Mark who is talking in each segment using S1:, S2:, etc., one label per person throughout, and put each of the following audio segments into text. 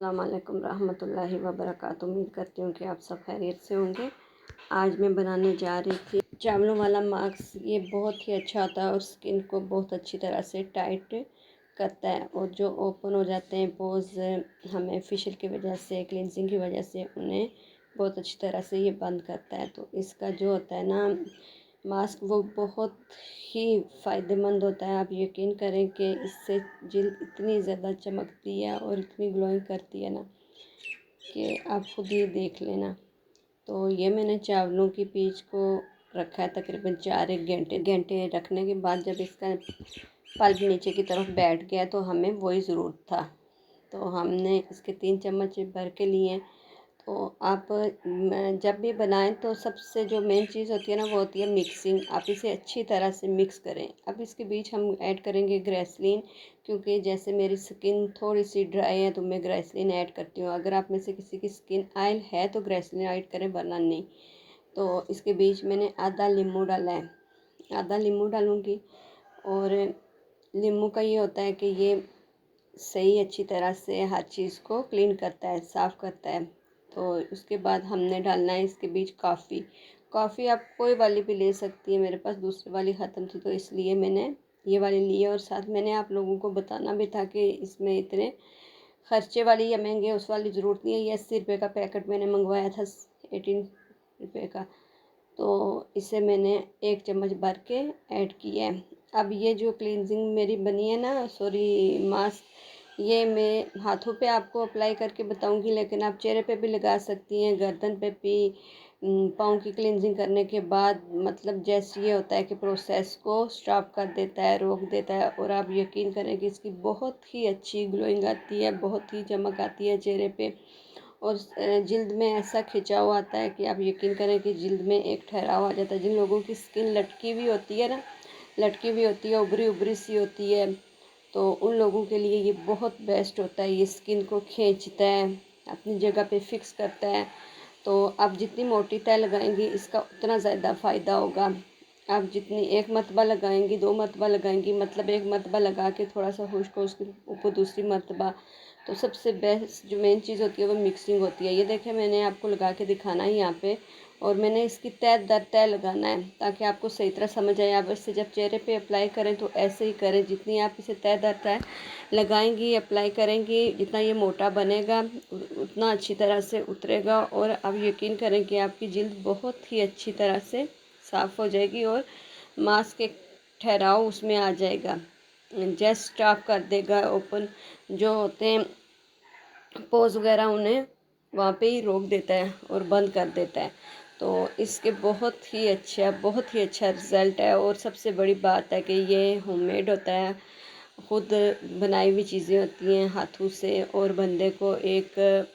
S1: अस्सलामुअलैकुम रहमतुल्लाहि व बरकातुहू। उम्मीद करती हूँ कि आप सब खैरियत से होंगे। आज मैं बनाने जा रही थी चावलों वाला मास्क। ये बहुत ही अच्छा होता है और स्किन को बहुत अच्छी तरह से टाइट करता है, और जो ओपन हो जाते हैं पोर्स हमें फेशियल की वजह से, क्लिनजिंग की वजह से, उन्हें बहुत अच्छी तरह से ये बंद करता है। तो इसका जो होता है ना मास्क, वो बहुत ही फ़ायदेमंद होता है। आप यकीन करें कि इससे जिल्द इतनी ज़्यादा चमकती है और इतनी ग्लोइंग करती है ना कि आप खुद ही देख लेना। तो ये मैंने चावलों की पीच को रखा है तकरीबन 4 एक घंटे रखने के बाद जब इसका पल्प नीचे की तरफ बैठ गया तो हमें वही ज़रूरत था। तो हमने इसके 3 चम्मच भर के लिए। तो आप जब भी बनाएं तो सबसे जो मेन चीज़ होती है ना, वो होती है मिक्सिंग। आप इसे अच्छी तरह से मिक्स करें। अब इसके बीच हम ऐड करेंगे ग्रेसलीन, क्योंकि जैसे मेरी स्किन थोड़ी सी ड्राई है तो मैं ग्रेसलीन ऐड करती हूँ। अगर आप में से किसी की स्किन ऑयल है तो ग्रेसलीन ऐड करें, वरना नहीं। तो इसके बीच मैंने आधा नींबू डाला है, आधा नींबू डालूँगी। और नींबू का ये होता है कि ये सही अच्छी तरह से हर चीज़ को क्लीन करता है, साफ़ करता है। तो उसके बाद हमने डालना है इसके बीच कॉफ़ी। कॉफ़ी आप कोई वाली भी ले सकती है, मेरे पास दूसरी वाली ख़त्म थी तो इसलिए मैंने ये वाली ली है। और साथ मैंने आप लोगों को बताना भी था कि इसमें इतने खर्चे वाली या महंगे उस वाली ज़रूरत नहीं है। ये 80 रुपये का पैकेट मैंने मंगवाया था, 18 रुपये का। तो इसे मैंने 1 चम्मच भर के ऐड किया है। अब ये जो क्लींजिंग मेरी बनी है ना, सॉरी मास्क, ये मैं हाथों पे आपको अप्लाई करके बताऊंगी, लेकिन आप चेहरे पे भी लगा सकती हैं, गर्दन पे भी। पाँव की क्लींजिंग करने के बाद मतलब जैसे ये होता है कि प्रोसेस को स्टॉप कर देता है, रोक देता है। और आप यकीन करें कि इसकी बहुत ही अच्छी ग्लोइंग आती है, बहुत ही चमक आती है चेहरे पे। और जिल्द में ऐसा खिंचाव आता है कि आप यकीन करें कि जिल्द में एक ठहराव आ जाता है। जिन लोगों की स्किन लटकी हुई होती है ना, लटकी हुई होती है, उभरी उभरी सी होती है, तो उन लोगों के लिए ये बहुत बेस्ट होता है। ये स्किन को खींचता है, अपनी जगह पे फिक्स करता है। तो आप जितनी मोटी तय लगाएंगी इसका उतना ज़्यादा फ़ायदा होगा। आप जितनी एक मरतबा लगाएंगी, 2 मरतबा लगाएंगी, मतलब एक मरतबा लगा के थोड़ा सा खुश्क हो, उसके ऊपर दूसरी मरतबा। तो सबसे बेस्ट जो मेन चीज़ होती है वो मिक्सिंग होती है। ये देखें, मैंने आपको लगा के दिखाना है यहाँ पे, और मैंने इसकी तय दर तय लगाना है ताकि आपको सही तरह समझ आए। आप इसे जब चेहरे पे अप्लाई करें तो ऐसे ही करें, जितनी आप इसे तय दर तय लगाएंगी, अप्लाई करेंगी, जितना ये मोटा बनेगा उतना अच्छी तरह से उतरेगा। और आप यकीन करें कि आपकी जिल्द बहुत ही अच्छी तरह से साफ़ हो जाएगी और मास्क एक ठहराव उसमें आ जाएगा, जस्ट स्टॉप कर देगा। ओपन जो होते हैं पोज वगैरह, उन्हें वहाँ पे ही रोक देता है और बंद कर देता है। तो इसके बहुत ही अच्छा रिज़ल्ट है। और सबसे बड़ी बात है कि ये होममेड होता है, खुद बनाई हुई चीज़ें होती हैं हाथों से, और बंदे को एक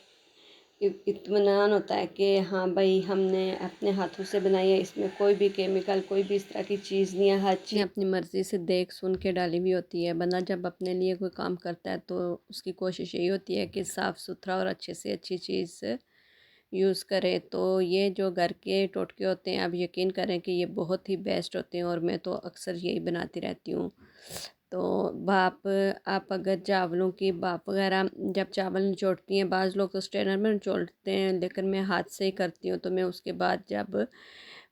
S1: इत्मीनान होता है कि हाँ भाई हमने अपने हाथों से बनाई है, इसमें कोई भी केमिकल, कोई भी इस तरह की चीज़ नहीं है। हर चीज़ अपनी मर्ज़ी से देख सुन के डाली हुई होती है। बंदा जब अपने लिए कोई काम करता है तो उसकी कोशिश यही होती है कि साफ़ सुथरा और अच्छे से अच्छी चीज़ यूज़ करे। तो ये जो घर के टोटके होते हैं, आप यकीन करें कि ये बहुत ही बेस्ट होते हैं, और मैं तो अक्सर यही बनाती रहती हूँ। तो भाप, आप अगर चावलों की भाप वगैरह जब चावल निचोड़ती हैं, बाज़ लोग तो स्ट्रेनर में निचोड़ते हैं, लेकिन मैं हाथ से ही करती हूँ। तो मैं उसके बाद जब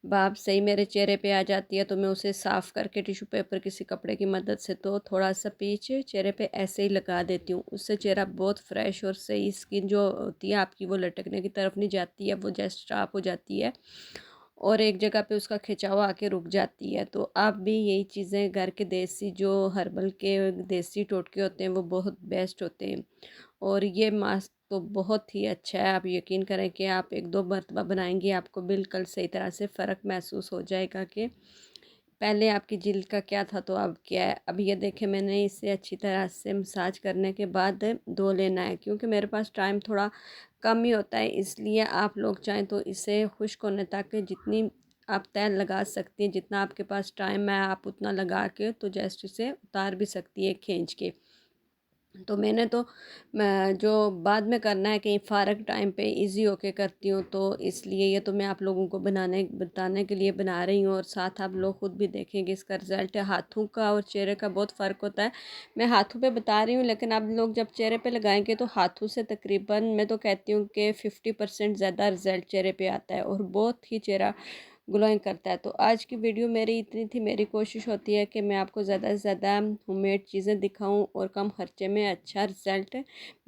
S1: भाप सही मेरे चेहरे पे आ जाती है तो मैं उसे साफ़ करके टिश्यू पेपर किसी कपड़े की मदद से तो थोड़ा सा पीछे चेहरे पे ऐसे ही लगा देती हूँ। उससे चेहरा बहुत फ्रेश और सही, स्किन जो होती है आपकी वो लटकने की तरफ नहीं जाती है, वो जस्ट स्टॉप हो जाती है और एक जगह पे उसका खिंचाव आके रुक जाती है। तो आप भी यही चीज़ें घर के देसी जो हर्बल के देसी टोटके होते हैं वो बहुत बेस्ट होते हैं। और ये मास्क तो बहुत ही अच्छा है। आप यकीन करें कि आप 1-2 मरतबा बनाएंगे, आपको बिल्कुल सही तरह से फ़र्क महसूस हो जाएगा कि पहले आपकी जिल्द का क्या था तो अब क्या है। अब ये देखें, मैंने इसे अच्छी तरह से मसाज करने के बाद धो लेना है, क्योंकि मेरे पास टाइम थोड़ा कम ही होता है। इसलिए आप लोग चाहें तो इसे खुश्क होने तक जितनी आप तय लगा सकती हैं, जितना आपके पास टाइम है आप उतना लगा के तो जस्ट इसे उतार भी सकती है खींच के। तो मैंने तो मैं जो बाद में करना है कहीं फ़ारग टाइम पे इजी होके करती हूँ, तो इसलिए ये तो मैं आप लोगों को बताने के लिए बना रही हूँ, और साथ आप लोग खुद भी देखेंगे इसका रिज़ल्ट। हाथों का और चेहरे का बहुत फ़र्क होता है। मैं हाथों पे बता रही हूँ, लेकिन आप लोग जब चेहरे पे लगाएंगे तो हाथों से तकरीबन मैं तो कहती हूँ कि 50% ज़्यादा रिज़ल्ट चेहरे पे आता है और बहुत ही चेहरा ग्लोइंग करता है। तो आज की वीडियो मेरी इतनी थी। मेरी कोशिश होती है कि मैं आपको ज़्यादा से ज़्यादा होममेड चीज़ें दिखाऊं और कम खर्चे में अच्छा रिज़ल्ट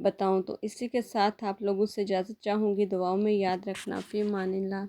S1: बताऊं। तो इसी के साथ आप लोगों से इजाज़त चाहूँगी। दुआओं में याद रखना। फ़ी अमानिल्लाह।